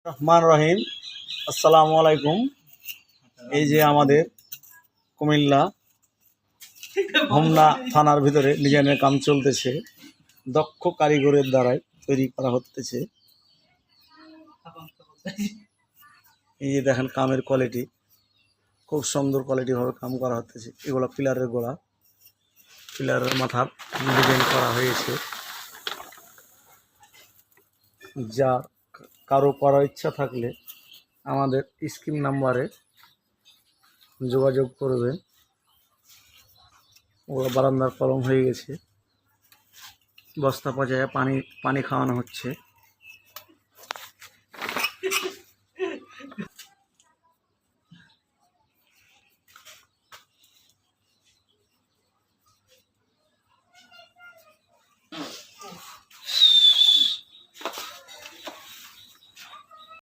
রহমান রহিম। আসসালামু আলাইকুম। এই যে আমাদের কুমিল্লা হোমনা থানার ভিতরে ডিজাইনের কাম চলতেছে, দক্ষ কারিগরের দ্বারাই তৈরি করা হতেছে। এই যে দেখেন কামের কোয়ালিটি, খুব সুন্দর কোয়ালিটি ভাবে কাম করা হতেছে। এগুলো পিলারের গোড়া, পিলারের মাথার ডিজাইন করা হয়েছে। যা কারো করার ইচ্ছা থাকলে আমাদের স্ক্রিন নাম্বারে যোগাযোগ করবেন। ওরা বারান্দার কলম হয়ে গেছে, বস্তা পচায় পানি খাওয়ানো হচ্ছে।